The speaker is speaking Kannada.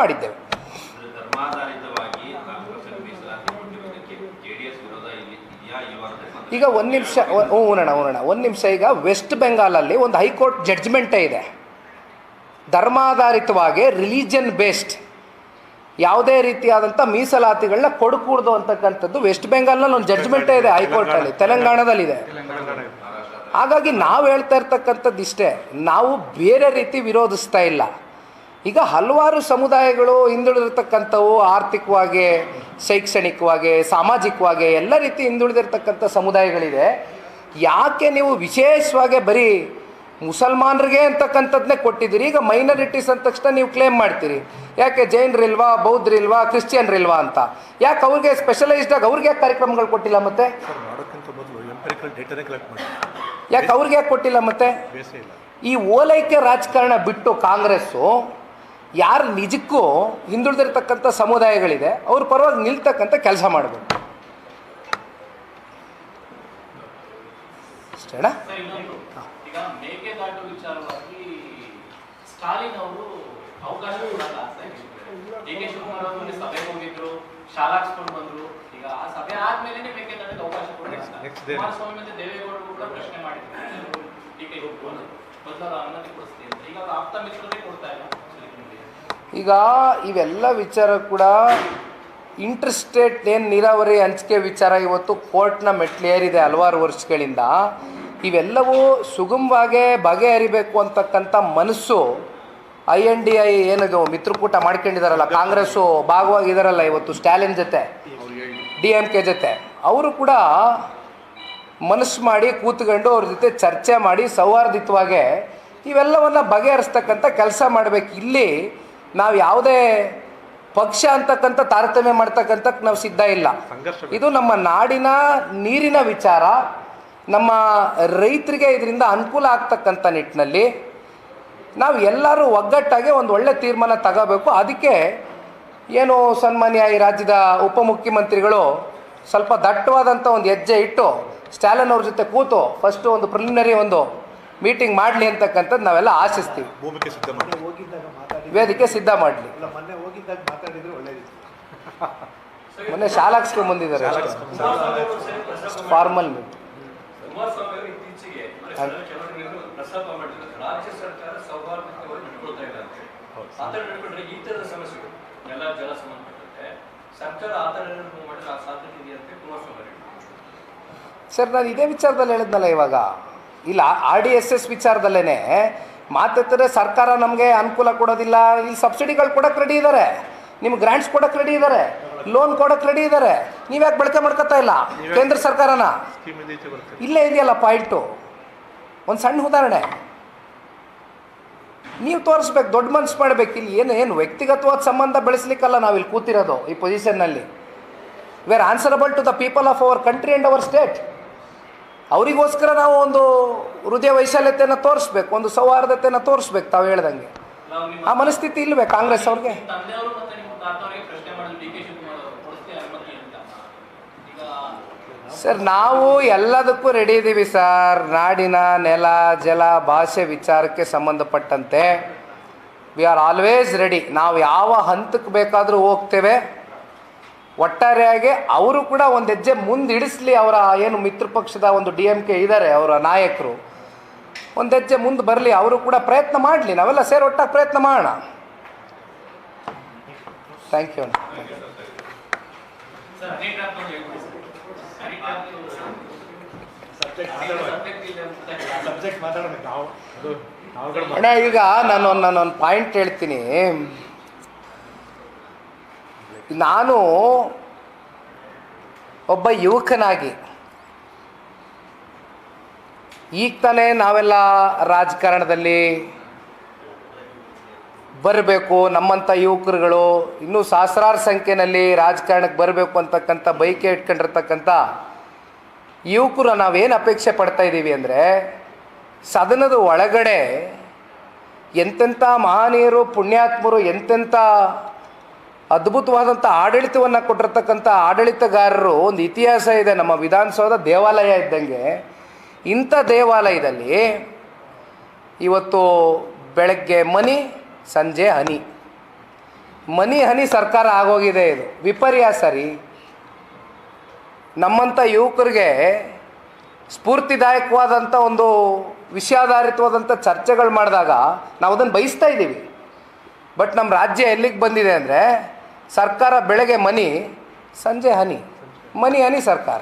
ಮಾಡಿದ್ದೇವೆ. ಈಗ ಒಂದು ನಿಮಿಷ ಒಂದು ನಿಮಿಷ. ಈಗ ವೆಸ್ಟ್ ಬೆಂಗಾಲಲ್ಲಿ ಒಂದು ಹೈಕೋರ್ಟ್ ಜಡ್ಜ್ಮೆಂಟೇ ಇದೆ, ಧರ್ಮಾಧಾರಿತವಾಗಿ ರಿಲಿಜನ್ ಬೇಸ್ಡ್ ಯಾವುದೇ ರೀತಿಯಾದಂಥ ಮೀಸಲಾತಿಗಳನ್ನ ಕೊಡಕೂಡ್ದು ಅಂತಕ್ಕಂಥದ್ದು ವೆಸ್ಟ್ ಬೆಂಗಾಲ್ನಲ್ಲಿ ಒಂದು ಜಡ್ಜ್ಮೆಂಟೇ ಇದೆ ಹೈಕೋರ್ಟಲ್ಲಿ, ತೆಲಂಗಾಣದಲ್ಲಿದೆ. ಹಾಗಾಗಿ ನಾವು ಹೇಳ್ತಾ ಇರ್ತಕ್ಕಂಥದ್ದು ಇಷ್ಟೇ, ನಾವು ಬೇರೆ ರೀತಿ ವಿರೋಧಿಸ್ತಾ ಇಲ್ಲ. ಈಗ ಹಲವಾರು ಸಮುದಾಯಗಳು ಹಿಂದುಳಿದಿರ್ತಕ್ಕಂಥವು, ಆರ್ಥಿಕವಾಗಿ, ಶೈಕ್ಷಣಿಕವಾಗಿ, ಸಾಮಾಜಿಕವಾಗಿ ಎಲ್ಲ ರೀತಿ ಹಿಂದುಳಿದಿರ್ತಕ್ಕಂಥ ಸಮುದಾಯಗಳಿದೆ. ಯಾಕೆ ನೀವು ವಿಶೇಷವಾಗಿ ಬರೀ ಮುಸಲ್ಮಾನರಿಗೆ ಅಂತಕ್ಕಂಥದ್ದನ್ನೇ ಕೊಟ್ಟಿದ್ದೀರಿ? ಈಗ ಮೈನಾರಿಟೀಸ್ ಅಂದ ತಕ್ಷಣ ನೀವು ಕ್ಲೇಮ್ ಮಾಡ್ತೀರಿ, ಯಾಕೆ ಜೈನರಿಲ್ವಾ, ಬೌದ್ಧರಿಲ್ವಾ, ಕ್ರಿಶ್ಚಿಯನ್ರಿಲ್ವಾ ಅಂತ. ಯಾಕೆ ಅವ್ರಿಗೆ ಸ್ಪೆಷಲೈಸ್ಡಾಗಿ ಅವ್ರಿಗೆ ಯಾಕೆ ಕಾರ್ಯಕ್ರಮಗಳು ಕೊಟ್ಟಿಲ್ಲ? ಮತ್ತೆ ಯಾಕೆ ಅವ್ರಿಗೆ ಯಾಕೆ ಕೊಟ್ಟಿಲ್ಲ? ಮತ್ತೆ ಈ ಓಲೈಕೆ ರಾಜಕಾರಣ ಬಿಟ್ಟು ಕಾಂಗ್ರೆಸ್ಸು ಯಾರು ನಿಜಕ್ಕೂ ಹಿಂದುಳಿದಿರ್ತಕ್ಕಂಥ ಸಮುದಾಯಗಳಿದೆ ಅವ್ರ ಪರವಾಗಿ ನಿಲ್ತಕ್ಕಂಥ ಕೆಲಸ ಮಾಡಬೇಕು ಅಷ್ಟೇನಾ? ಈಗ ಮೇಕೆದಾಟು ವಿಚಾರವಾಗಿ ಸ್ಟಾಲಿನ್ ಅವರು ಅವಕಾಶ ಕೊಡಲ್ಲ ಅಂತ ಹೇಳ್ತಾರೆ. ಡಿ.ಕೆ. ಶಿವಕುಮಾರ್ ಅವರು ಸಭೆಗೆ ಹೋಗಿದ್ರು, ಶಾಲಾಕ್ಸ್ಕೊಂಡು ಬಂದ್ರು. ಈಗ ಆ ಸಭೆ ಆದ್ಮೇಲೆ ಮೇಕೆದಾಟಿಗೆ ಅವಕಾಶ ಕೊಡಲ್ಲ. ಕುಮಾರಸ್ವಾಮಿ ಮತ್ತೆ ದೇವೇಗೌಡರು ಕೂಡ ಪ್ರಶ್ನೆ ಮಾಡಿದ್ರು, ಡಿ.ಕೆ. ಶಿವಕುಮಾರ್ ಬದಲಾದ ಅನುಮತಿ ಕೊಡಿಸ್ತೀವಿ ಅಂತ. ಈಗ ಅವರು ಆಪ್ತ ಮಿತ್ರರೇ ಕೊಡ್ತಾ ಇಲ್ಲ. ಈಗ ಇವೆಲ್ಲ ವಿಚಾರ ಕೂಡ ಇಂಟರ್ಸ್ಟೇಟ್ ಏನು ನೀರಾವರಿ ಹಂಚಿಕೆ ವಿಚಾರ ಇವತ್ತು ಕೋರ್ಟ್ನ ಮೆಟ್ಲೇರಿದೆ ಹಲವಾರು ವರ್ಷಗಳಿಂದ. ಇವೆಲ್ಲವೂ ಸುಗಮವಾಗಿ ಬಗೆಹರಿಬೇಕು ಅಂತಕ್ಕಂಥ ಮನಸ್ಸು INDI ಏನದು ಮಿತ್ರಕೂಟ ಮಾಡ್ಕೊಂಡಿದ್ದಾರಲ್ಲ, ಕಾಂಗ್ರೆಸ್ಸು ಭಾಗವಾಗಿದ್ದಾರಲ್ಲ ಇವತ್ತು ಸ್ಟಾಲಿನ್ ಜೊತೆ, DMK ಜೊತೆ, ಅವರು ಕೂಡ ಮನಸ್ಸು ಮಾಡಿ ಕೂತ್ಕೊಂಡು ಅವ್ರ ಜೊತೆ ಚರ್ಚೆ ಮಾಡಿ ಸೌಹಾರ್ದಿತವಾಗಿ ಇವೆಲ್ಲವನ್ನು ಬಗೆಹರಿಸ್ತಕ್ಕಂಥ ಕೆಲಸ ಮಾಡಬೇಕು. ಇಲ್ಲಿ ನಾವು ಯಾವುದೇ ಪಕ್ಷ ಅಂತಕ್ಕಂಥ ತಾರತಮ್ಯ ಮಾಡ್ತಕ್ಕಂಥಕ್ಕೆ ನಾವು ಸಿದ್ಧ ಇಲ್ಲ. ಇದು ನಮ್ಮ ನಾಡಿನ ನೀರಿನ ವಿಚಾರ, ನಮ್ಮ ರೈತರಿಗೆ ಇದರಿಂದ ಅನುಕೂಲ ಆಗ್ತಕ್ಕಂಥ ನಿಟ್ಟಿನಲ್ಲಿ ನಾವು ಎಲ್ಲರೂ ಒಗ್ಗಟ್ಟಾಗಿ ಒಂದು ಒಳ್ಳೆ ತೀರ್ಮಾನ ತಗೋಬೇಕು. ಅದಕ್ಕೆ ಏನು ಸನ್ಮಾನ್ಯ ಈ ರಾಜ್ಯದ ಉಪಮುಖ್ಯಮಂತ್ರಿಗಳು ಸ್ವಲ್ಪ ದಟ್ಟವಾದಂಥ ಒಂದು ಹೆಜ್ಜೆ ಇಟ್ಟು ಸ್ಟಾಲಿನ್ ಅವ್ರ ಜೊತೆ ಕೂತು ಫಸ್ಟು ಒಂದು ಪ್ರಿಲಿಮಿನರಿ ಒಂದು ಮೀಟಿಂಗ್ ಮಾಡಲಿ ಅಂತಕ್ಕಂಥದ್ದು ನಾವೆಲ್ಲ ಆಶಿಸ್ತೀವಿ. ವೇದಿಕೆ ಸಿದ್ಧ ಮಾಡಲಿ. ಮೊನ್ನೆ ಶಾಲಾಕ್ಸ್ಕೊಂಡು ಬಂದಿದ್ದಾರೆ ಫಾರ್ಮಲ್ ಮೀಟಿಂಗ್. ರಾಜ್ಯ ಸರ್ಕಾರ ಸೌಹಾರ್ದವಾಗಿ ನಡ್ಕೊಳ್ತಾ ಇಲ್ಲ ಅಂತ ಆ ಥರ ನಡ್ಕೊಂಡ್ರೆ ಈ ಥರದ ಸಮಸ್ಯೆಗಳು ಎಲ್ಲ ಜಲ ಸಂಬಂಧಪಟ್ಟಂತೆ ಸರ್ಕಾರ ಆ ಥರ ಮಾಡಿದ್ರೆ ಆ ಸಾಧ್ಯತೆ ಇದೆ ಅಂತ ಕುಮಾರಸ್ವಾಮಿ ಸರ್, ನಾನು ಇದೇ ವಿಚಾರದಲ್ಲಿ ಹೇಳಿದ್ನಲ್ಲ ಇವಾಗ, ಇಲ್ಲ RDSS ವಿಚಾರದಲ್ಲೇ ಮಾತಾಡ್ತಾರೆ. ಸರ್ಕಾರ ನಮಗೆ ಅನುಕೂಲ ಕೊಡೋದಿಲ್ಲ, ಇಲ್ಲಿ ಸಬ್ಸಿಡಿಗಳು ಕೊಡೋಕ್ಕೆ ರೆಡಿ ಇದ್ದಾರೆ, ನಿಮ್ಗೆ ಗ್ರ್ಯಾಂಟ್ಸ್ ಕೊಡೋಕ್ಕೆ ರೆಡಿ ಇದ್ದಾರೆ, ಲೋನ್ ಕೊಡೋಕ್ಕೆ ರೆಡಿ ಇದ್ದಾರೆ. ನೀವ್ಯಾಕೆ ಬಳಕೆ ಮಾಡ್ಕೊತಾ ಇಲ್ಲ ಕೇಂದ್ರ ಸರ್ಕಾರನ? ಇಲ್ಲೇ ಇದೆಯಲ್ಲ ಪಾಯಿಂಟು. ಒಂದು ಸಣ್ಣ ಉದಾಹರಣೆ ನೀವು ತೋರಿಸ್ಬೇಕು, ದೊಡ್ಡ ಮನಸ್ಸು ಮಾಡಬೇಕು. ಇಲ್ಲಿ ಏನು ವ್ಯಕ್ತಿಗತವಾದ ಸಂಬಂಧ ಬೆಳೆಸಲಿಕ್ಕಲ್ಲ ನಾವಿಲ್ಲಿ ಕೂತಿರೋದು ಈ ಪೊಸಿಷನ್ನಲ್ಲಿ. We are answerable to the people of our country and our state. ಅವರಿಗೋಸ್ಕರ ನಾವು ಒಂದು ಹೃದಯ ವೈಶಾಲ್ಯತೆಯನ್ನು ತೋರಿಸ್ಬೇಕು, ಒಂದು ಸೌಹಾರ್ದತೆಯನ್ನು ತೋರಿಸ್ಬೇಕು. ತಾವು ಹೇಳ್ದಂಗೆ ಆ ಮನಸ್ಥಿತಿ ಇಲ್ಲವೇ ಕಾಂಗ್ರೆಸ್ ಅವ್ರಿಗೆ? ಸರ್, ನಾವು ಎಲ್ಲದಕ್ಕೂ ರೆಡಿ ಇದ್ದೀವಿ ಸರ್. ನಾಡಿನ ನೆಲ, ಜಲ, ಭಾಷೆ ವಿಚಾರಕ್ಕೆ ಸಂಬಂಧಪಟ್ಟಂತೆ ವಿ ಆರ್ ಆಲ್ವೇಸ್ ರೆಡಿ. ನಾವು ಯಾವ ಹಂತಕ್ಕೆ ಬೇಕಾದರೂ ಹೋಗ್ತೇವೆ. ಒಟ್ಟಾರೆಯಾಗಿ ಅವರು ಕೂಡ ಒಂದು ಹೆಜ್ಜೆ ಮುಂದಿಡಿಸ್ಲಿ. ಅವರ ಏನು ಮಿತ್ರ ಪಕ್ಷದ ಒಂದು DMK ಇದ್ದಾರೆ, ಅವರ ನಾಯಕರು ಒಂದು ಹೆಜ್ಜೆ ಮುಂದೆ ಬರಲಿ, ಅವರು ಕೂಡ ಪ್ರಯತ್ನ ಮಾಡಲಿ. ನಾವೆಲ್ಲ ಸೇರಿ ಒಟ್ಟಾಗಿ ಪ್ರಯತ್ನ ಮಾಡೋಣ. Thank you. ಅಣ್ಣ, ಈಗ ನಾನೊಂದು ಪಾಯಿಂಟ್ ಹೇಳ್ತೀನಿ. ನಾನು ಒಬ್ಬ ಯುವಕನಾಗಿ ಈಗ ತಾನೇ ನಾವೆಲ್ಲ ರಾಜಕಾರಣದಲ್ಲಿ ಬರಬೇಕು, ನಮ್ಮಂಥ ಯುವಕರುಗಳು ಇನ್ನೂ ಸಹಸ್ರಾರು ಸಂಖ್ಯೆಯಲ್ಲಿ ರಾಜಕಾರಣಕ್ಕೆ ಬರಬೇಕು ಅಂತಕ್ಕಂಥ ಬೈಕೆ ಇಟ್ಕೊಂಡಿರ್ತಕ್ಕಂಥ ಯುವಕರು ನಾವೇನು ಅಪೇಕ್ಷೆ ಪಡ್ತಾ ಇದ್ದೀವಿ ಅಂದರೆ, ಸದನದ ಒಳಗಡೆ ಎಂತೆಂಥ ಮಹನೀಯರು, ಪುಣ್ಯಾತ್ಮರು, ಎಂತೆಂಥ ಅದ್ಭುತವಾದಂಥ ಆಡಳಿತವನ್ನು ಕೊಟ್ಟಿರ್ತಕ್ಕಂಥ ಆಡಳಿತಗಾರರು ಒಂದು ಇತಿಹಾಸ ಇದೆ. ನಮ್ಮ ವಿಧಾನಸೌಧ ದೇವಾಲಯ ಇದ್ದಂಗೆ. ಇಂಥ ದೇವಾಲಯದಲ್ಲಿ ಇವತ್ತು ಬೆಳಗ್ಗೆ ಮನಿ, ಸಂಜೆ ಹನಿ. ಮನಿ ಹನಿ ಸರ್ಕಾರ ಆಗೋಗಿದೆ. ಇದು ವಿಪರ್ಯಾಸ ರೀ. ನಮ್ಮಂಥ ಯುವಕರಿಗೆ ಸ್ಫೂರ್ತಿದಾಯಕವಾದಂಥ ಒಂದು ವಿಷಯಾಧಾರಿತವಾದಂಥ ಚರ್ಚೆಗಳು ಮಾಡಿದಾಗ ನಾವು ಅದನ್ನು ಬಯಸ್ತಾ ಇದ್ದೀವಿ. ಬಟ್ ನಮ್ಮ ರಾಜ್ಯ ಎಲ್ಲಿಗೆ ಬಂದಿದೆ ಅಂದರೆ ಸರ್ಕಾರ ಬೆಳಗ್ಗೆ ಮನಿ, ಸಂಜೆ ಹನಿ, ಮನಿ ಹನಿ ಸರ್ಕಾರ.